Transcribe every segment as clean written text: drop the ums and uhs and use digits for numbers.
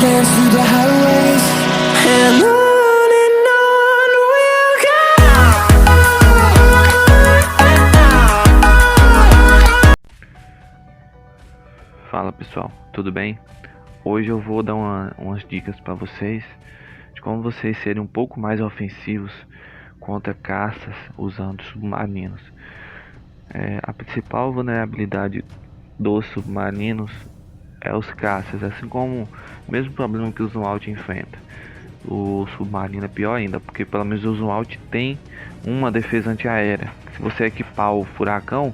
dance through the highways, and on we'll go. Fala pessoal, tudo bem? Hoje eu vou dar umas dicas para vocês de como vocês serem um pouco mais ofensivos contra caças usando submarinos. A principal vulnerabilidade dos submarinos é os caças, assim como o mesmo problema que o Zoom Out enfrenta. O submarino é pior ainda, porque pelo menos o Zoom Out tem uma defesa antiaérea. Se você equipar o furacão,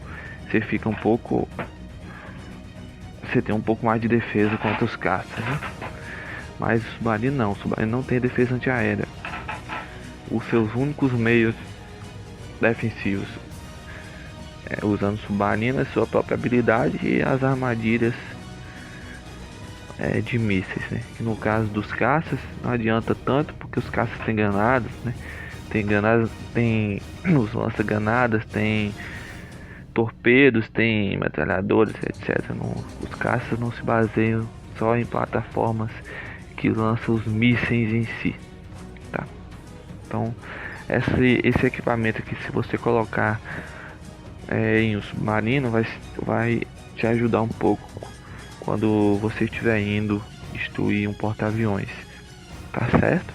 você tem um pouco mais de defesa contra os caças, né? Mas o submarino não tem defesa antiaérea. Os seus únicos meios defensivos usando submarino é sua própria habilidade e as armadilhas de mísseis, né? Que no caso dos caças não adianta tanto, porque os caças têm granadas, né? Tem granadas, tem os lança-granadas, tem torpedos, tem metralhadores, etc. Os caças não se baseiam só em plataformas que lançam os mísseis em si, tá? Então esse equipamento aqui, se você colocar em um submarino, vai te ajudar um pouco quando você estiver indo destruir um porta-aviões, tá certo?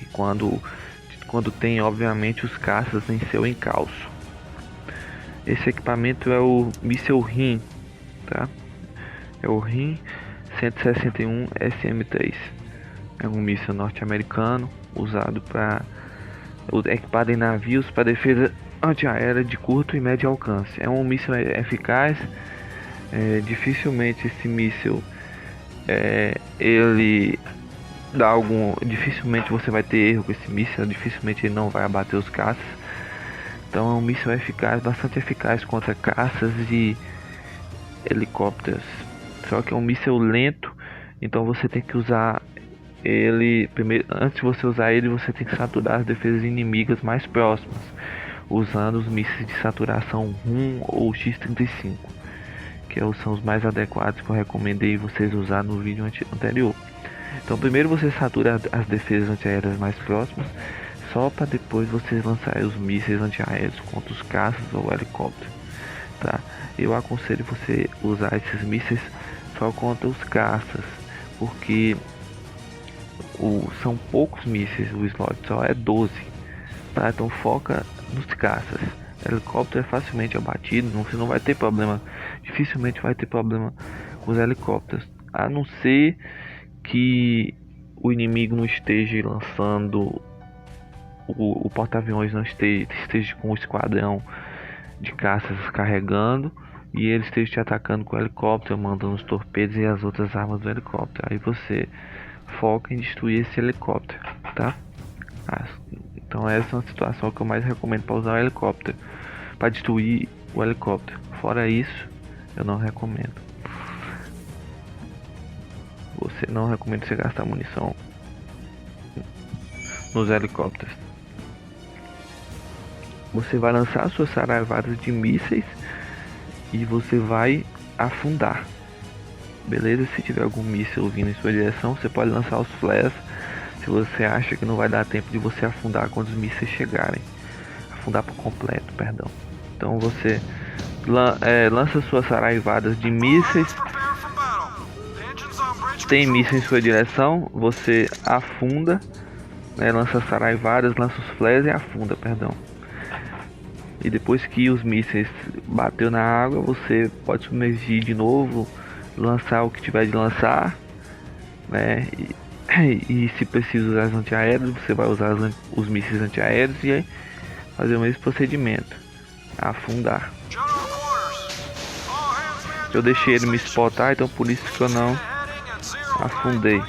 E quando tem obviamente os caças em seu encalço. Esse equipamento é o míssil RIM, tá? É o RIM 161 SM-3. É um míssil norte-americano equipado em navios para defesa antiaérea de curto e médio alcance. É um míssil eficaz. Dificilmente esse míssil dificilmente você vai ter erro com esse míssil. Dificilmente ele não vai abater os caças. Então é um míssil eficaz, bastante eficaz contra caças e helicópteros. Só que é um míssil lento, então você tem que usar ele primeiro. Antes de você usar ele, você tem que saturar as defesas inimigas mais próximas, usando os mísseis de saturação RUM ou X-35, que são os mais adequados que eu recomendei vocês usar no vídeo anterior. Então primeiro você satura as defesas antiaéreas mais próximas, só para depois vocês lançarem os mísseis antiaéreos contra os caças ou helicópteros, tá? Eu aconselho você usar esses mísseis só contra os caças, porque são poucos mísseis, o slot só é 12, tá? Então foca nos caças. O helicóptero é facilmente abatido, você não vai ter problema, dificilmente vai ter problema com os helicópteros, a não ser que o inimigo não esteja lançando o porta-aviões, não esteja com o esquadrão de caças carregando e ele esteja te atacando com o helicóptero, mandando os torpedos e as outras armas do helicóptero. Aí você foca em destruir esse helicóptero, tá? Então essa é uma situação que eu mais recomendo para usar o helicóptero, para destruir o helicóptero. Fora isso, eu não recomendo. Não recomendo você gastar munição nos helicópteros. Você vai lançar suas saraivadas de mísseis e você vai afundar, beleza? Se tiver algum míssil vindo em sua direção, você pode lançar os flares. Se você acha que não vai dar tempo de você afundar quando os mísseis chegarem, afundar por completo, perdão. Então você lança suas saraivadas de mísseis. Tem mísseis em sua direção, você afunda, lança saraivadas, lança os flares e afunda, perdão. E depois que os mísseis bateu na água, você pode submergir de novo, lançar o que tiver de lançar, né? E se precisa usar as antiaéreas, você vai usar os mísseis antiaéreos e aí fazer o mesmo procedimento, afundar. Eu deixei ele me spotar, então por isso que eu não afundei.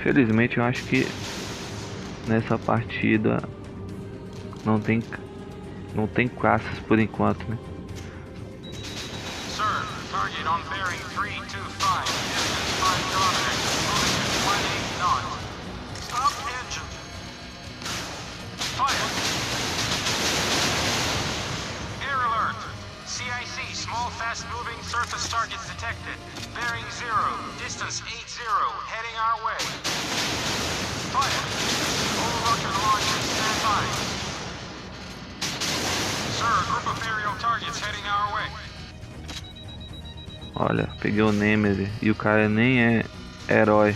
Felizmente eu acho que nessa partida não tem caças por enquanto, né? CIC CIC, small fast-moving surface targets detected. Bearing 0, distance 80, heading our way. Fire. All rocket launchers, stand by. Sir, a group of aerial targets heading our way. Olha, peguei o Nemesis e o cara nem é herói.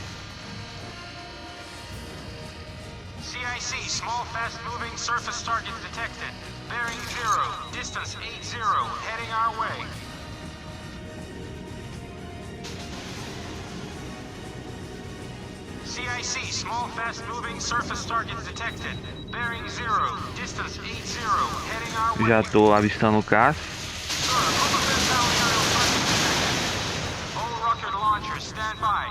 CIC, small fast-moving surface targets detected. Bearing 0, distance 80, heading our way. CIC, small fast-moving surface targets detected. Bearing 0, distance 80, heading our way. Já tô avistando o caça. Sir, a group of inbound aerial targets detected. All rocket launchers, stand by.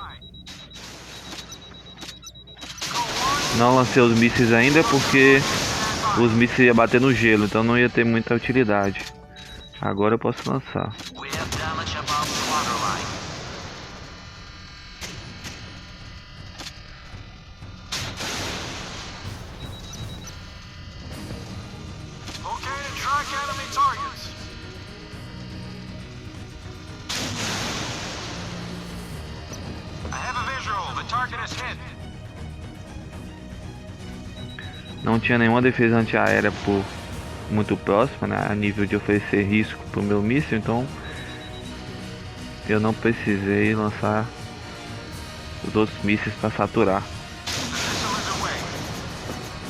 Go on. Não lancei os mísseis ainda porque os mísseis iam bater no gelo, então não ia ter muita utilidade. Agora eu posso lançar. We have damage above the waterline. Okay to track enemy targets. I have a visual. The target is hit. Não tinha nenhuma defesa antiaérea por muito próxima, né, a nível de oferecer risco pro meu míssil, então eu não precisei lançar os outros mísseis para saturar. The missile is away.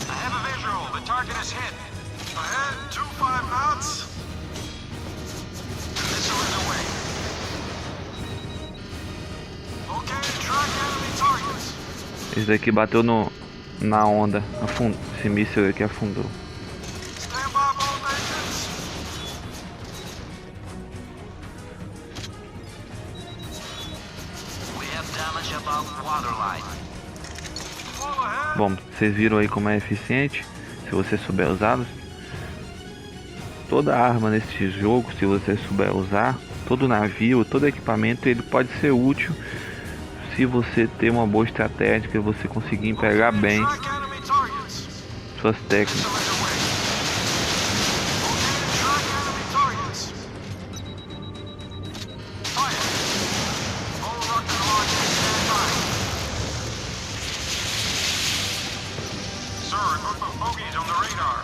I have a visual. The target is hit. Ahead, 25 knots. The missile is away. Okay to track enemy targets. Esse daqui bateu na onda, esse míssil aqui afundou. Stand by, both engines. We have damage above waterline. Full ahead. Bom, vocês viram aí como é eficiente, se você souber usá-los. Toda arma nesse jogo, se você souber usar, todo navio, todo equipamento, ele pode ser útil se você ter uma boa estratégia e você conseguir empregar bem Track enemy targets. suas técnicas. Missile is away. Okay to track enemy targets. Fire. All rocket launchers, stand by. Sir, a group of bogies on the radar.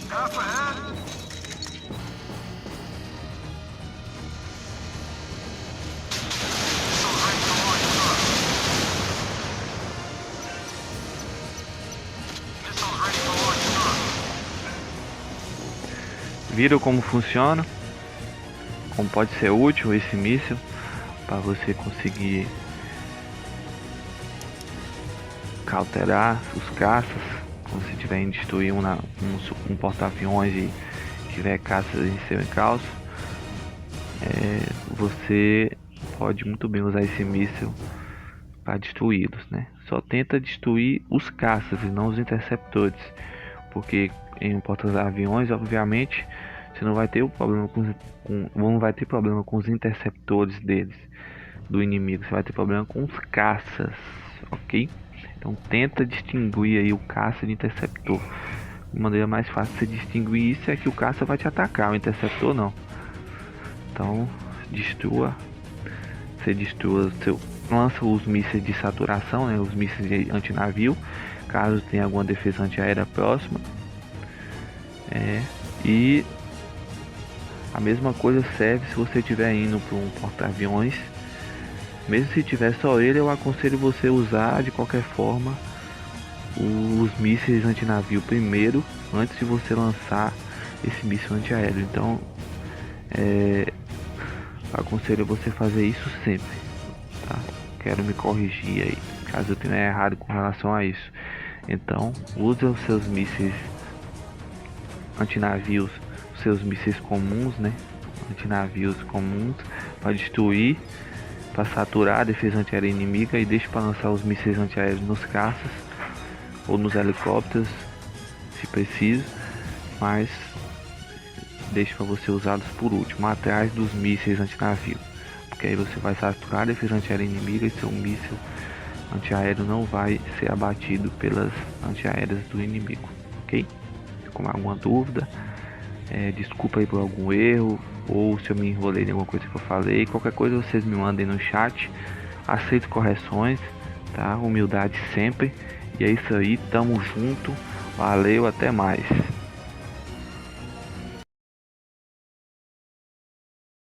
Half ahead. Missiles ready to launch, sir. Missiles ready to launch, sir. Viram como funciona? Como pode ser útil esse míssil para você conseguir cauterar os caças quando você tiver em destruir um porta-aviões e tiver caças em seu encalço. Você pode muito bem usar esse míssil para destruí-los, né? Só tenta destruir os caças e não os interceptores, porque em um porta-aviões, obviamente, você não vai ter o problema não vai ter problema com os interceptores deles, do inimigo. Você vai ter problema com os caças, ok? Então tenta distinguir aí o caça de interceptor. A maneira mais fácil de você distinguir isso é que o caça vai te atacar, o interceptor não. Então lança os mísseis de saturação, né, os mísseis de antinavio, caso tenha alguma defesa antiaérea próxima. E a mesma coisa serve se você estiver indo para um porta-aviões. Mesmo se tiver só ele, eu aconselho você usar de qualquer forma os mísseis antinavio primeiro, antes de você lançar esse míssil antiaéreo. Então aconselho você fazer isso sempre, tá? Quero me corrigir aí, caso eu tenha errado com relação a isso. Então use os seus mísseis antinavios, os seus mísseis comuns, né? Antinavios comuns para destruir, para saturar a defesa antiaérea inimiga, e deixe para lançar os mísseis antiaéreos nos caças ou nos helicópteros, se preciso, mas deixo para você usá-los por último, atrás dos mísseis antinavio, porque aí você vai saturar a defesa antiaérea inimiga e seu míssil antiaéreo não vai ser abatido pelas antiaéreas do inimigo, ok? Com alguma dúvida, desculpa aí por algum erro, ou se eu me enrolei em alguma coisa que eu falei, qualquer coisa vocês me mandem no chat, aceito correções, tá? Humildade sempre, e é isso aí, tamo junto, valeu, até mais.